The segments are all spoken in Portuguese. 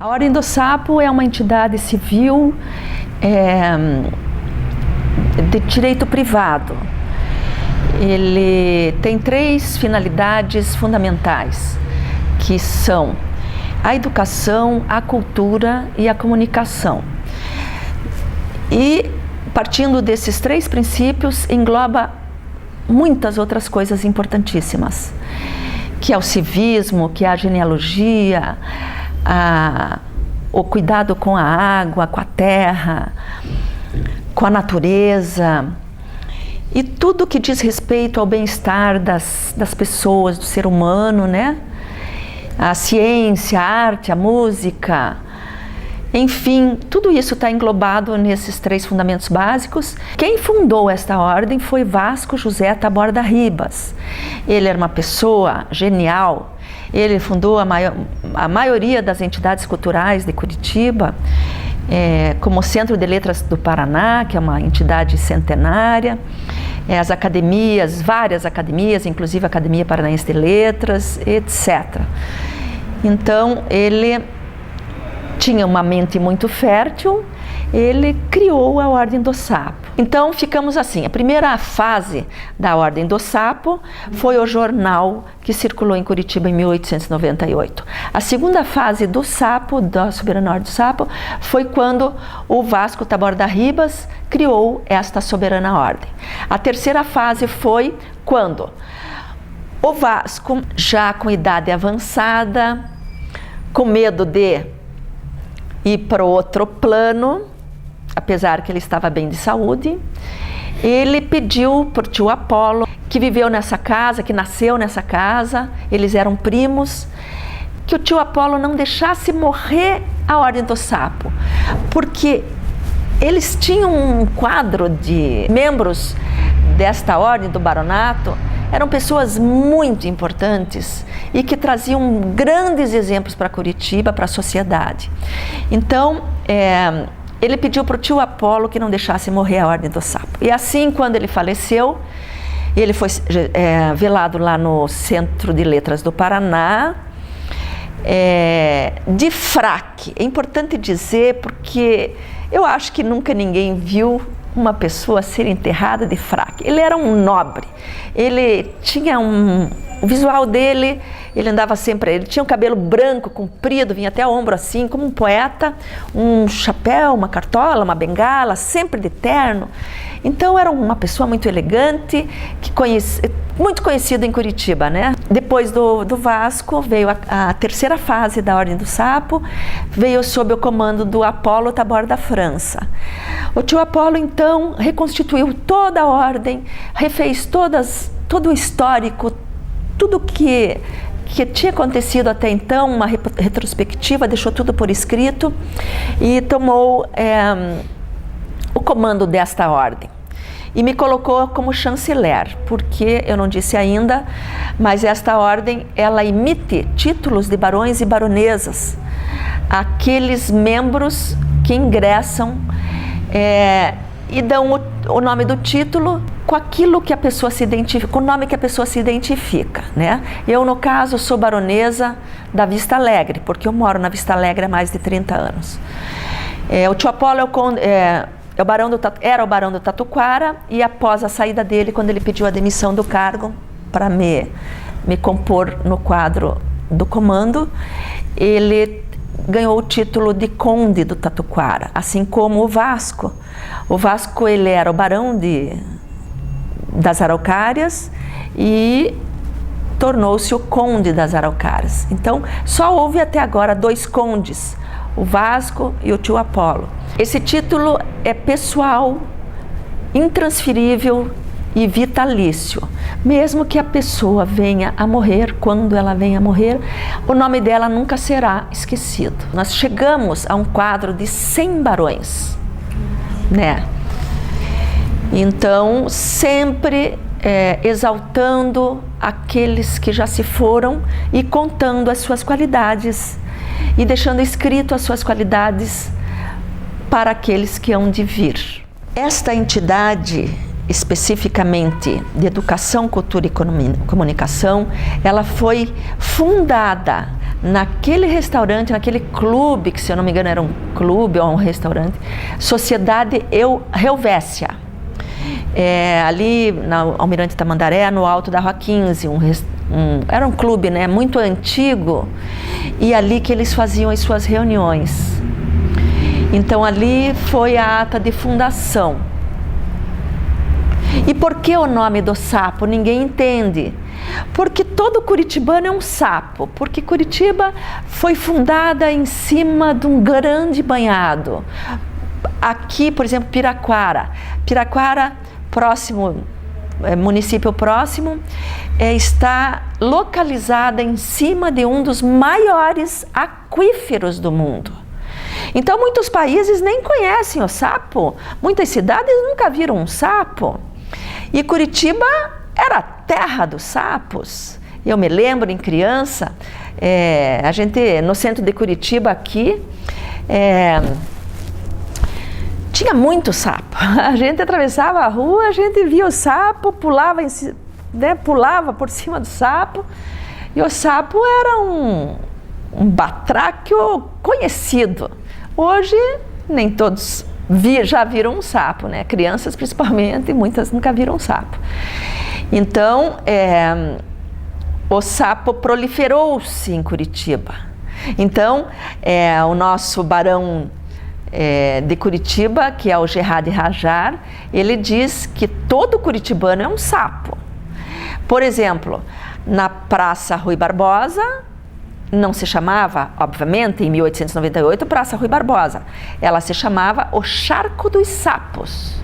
A Ordem do Sapo é uma entidade civil de direito privado. Ele tem 3 finalidades fundamentais, que são a educação, a cultura e a comunicação. E, partindo desses 3 princípios, engloba muitas outras coisas importantíssimas, que é o civismo, que é a genealogia, o cuidado com a água, com a terra, com a natureza e tudo que diz respeito ao bem-estar das pessoas, do ser humano, né? A ciência, a arte, a música, enfim, tudo isso está englobado nesses 3 fundamentos básicos. Quem fundou esta ordem foi Vasco José Taborda Ribas. Ele era uma pessoa genial. Ele fundou a maioria das entidades culturais de Curitiba, como o Centro de Letras do Paraná, que é uma entidade centenária, as academias, várias academias, inclusive a Academia Paranaense de Letras, etc. Então, ele tinha uma mente muito fértil, ele criou a Ordem do Sapo. Então, ficamos assim, a primeira fase da Ordem do Sapo foi o jornal que circulou em Curitiba em 1898. A segunda fase do Sapo, da Soberana Ordem do Sapo, foi quando o Vasco Taborda Ribas criou esta Soberana Ordem. A terceira fase foi quando o Vasco, já com idade avançada, com medo de ir para outro plano, apesar que ele estava bem de saúde, ele pediu para o tio Apolo, que viveu nessa casa, que nasceu nessa casa, eles eram primos, que o tio Apolo não deixasse morrer a Ordem do Sapo, porque eles tinham um quadro de membros desta ordem do baronato, eram pessoas muito importantes e que traziam grandes exemplos para Curitiba, para a sociedade. Então, ele pediu para o tio Apolo que não deixasse morrer a Ordem do Sapo. E assim, quando ele faleceu, ele foi velado lá no Centro de Letras do Paraná, de fraque. É importante dizer, porque eu acho que nunca ninguém viu uma pessoa ser enterrada de fraque. Ele era um nobre, ele tinha o visual dele, ele andava sempre, ele tinha um cabelo branco, comprido, vinha até o ombro assim, como um poeta, um chapéu, uma cartola, uma bengala, sempre de terno. Então era uma pessoa muito elegante, muito conhecida em Curitiba, né? Depois do Vasco veio a terceira fase da Ordem do Sapo, veio sob o comando do Apolo Taborda França. O tio Apolo então reconstituiu toda a ordem, refez todo o histórico, tudo que tinha acontecido até então, uma retrospectiva, deixou tudo por escrito e tomou o comando desta ordem. E me colocou como chanceler, porque eu não disse ainda, mas esta ordem, ela emite títulos de barões e baronesas, aqueles membros que ingressam e dão o nome do título com aquilo que a pessoa se identifica, com o nome que a pessoa se identifica, né? Eu, no caso, sou baronesa da Vista Alegre, porque eu moro na Vista Alegre há mais de 30 anos. O tio Apolo era o barão do Tatuquara, e após a saída dele, quando ele pediu a demissão do cargo para me compor no quadro do comando, ele ganhou o título de conde do Tatuquara, assim como o Vasco. O Vasco, ele era o barão das Araucárias e tornou-se o conde das Araucárias. Então, só houve até agora 2 condes, o Vasco e o tio Apolo. Esse título é pessoal, intransferível e vitalício. Mesmo que a pessoa venha a morrer, quando ela venha a morrer, o nome dela nunca será esquecido. Nós chegamos a um quadro de 100 barões, né? Então, sempre exaltando aqueles que já se foram e contando as suas qualidades e deixando escrito as suas qualidades para aqueles que hão de vir. Esta entidade, especificamente de Educação, Cultura e Comunicação, ela foi fundada naquele restaurante, naquele clube, que se eu não me engano era um clube ou um restaurante, Sociedade Helvécia. Ali na Almirante Tamandaré, no alto da Rua 15, era um clube, né, muito antigo, e ali que eles faziam as suas reuniões. Então ali foi a ata de fundação. E por que o nome do sapo? Ninguém entende. Porque todo curitibano é um sapo, porque Curitiba foi fundada em cima de um grande banhado. Aqui, por exemplo, Piraquara, próximo, município próximo, está localizada em cima de um dos maiores aquíferos do mundo. Então, muitos países nem conhecem o sapo, muitas cidades nunca viram um sapo. E Curitiba era a terra dos sapos. Eu me lembro, em criança, a gente, no centro de Curitiba aqui, tinha muito sapo. A gente atravessava a rua, a gente via o sapo, pulava por cima do sapo, e o sapo era um batráquio conhecido. Hoje, nem todos já viram um sapo, né? Crianças principalmente, muitas nunca viram um sapo. Então, o sapo proliferou-se em Curitiba. Então, o nosso barão de Curitiba, que é o Gerard Rajar, ele diz que todo curitibano é um sapo. Por exemplo, na Praça Rui Barbosa, não se chamava, obviamente, em 1898, Praça Rui Barbosa. Ela se chamava o Charco dos Sapos.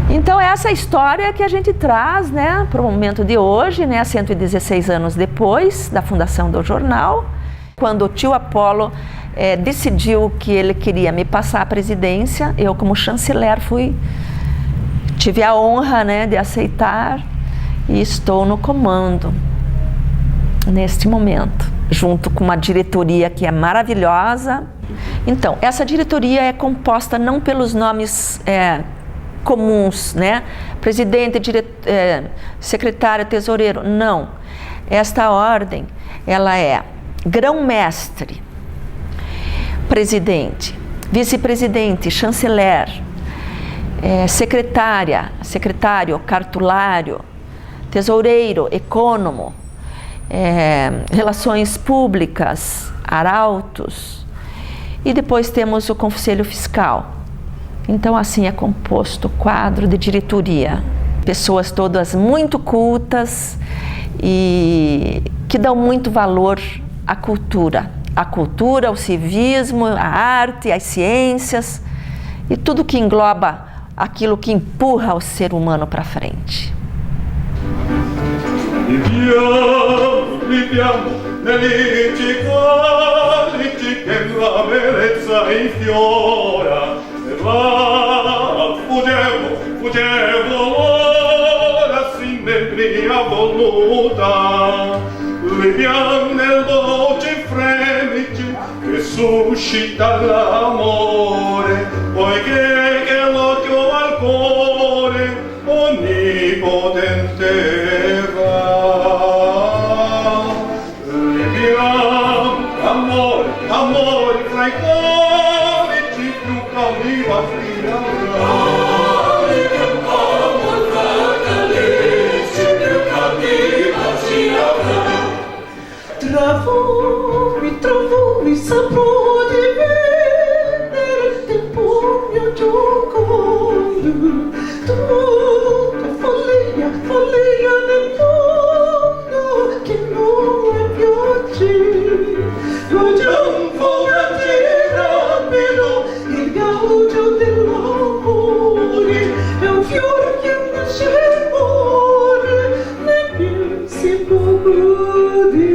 Então, essa é a história que a gente traz, né, para o momento de hoje, né, 116 anos depois da fundação do jornal, quando o tio Apolo decidiu que ele queria me passar a presidência. Eu, como chanceler, tive a honra, né, de aceitar, e estou no comando neste momento, junto com uma diretoria que é maravilhosa. Então, essa diretoria é composta não pelos nomes comuns, né? Presidente, secretário, tesoureiro, não. Esta ordem, ela é grão-mestre, presidente, vice-presidente, chanceler, secretário, cartulário, tesoureiro, ecônomo, relações públicas, arautos, e depois temos o conselho fiscal. Então, assim é composto o quadro de diretoria. Pessoas todas muito cultas e que dão muito valor à cultura. A cultura, o civismo, a arte, as ciências e tudo que engloba aquilo que empurra o ser humano para frente. Viviamo nell'Incicalici che la bellezza infiora, e là fuggevo l'ora simmetria voluta, viviamo nel voce fremiti che suscita l'amore, poiché che l'occhio al cuore onnipotente va. Amore fra i conici più calmiva fila. Amore fra i conici più calmiva fila. Trovo-mi, saprò di vendere il tempo mio giocondo. Tutta follia nel mondo che non è più oggi. Il gaudio dell'amore è un fiore che nasce e muore, né più si può godere.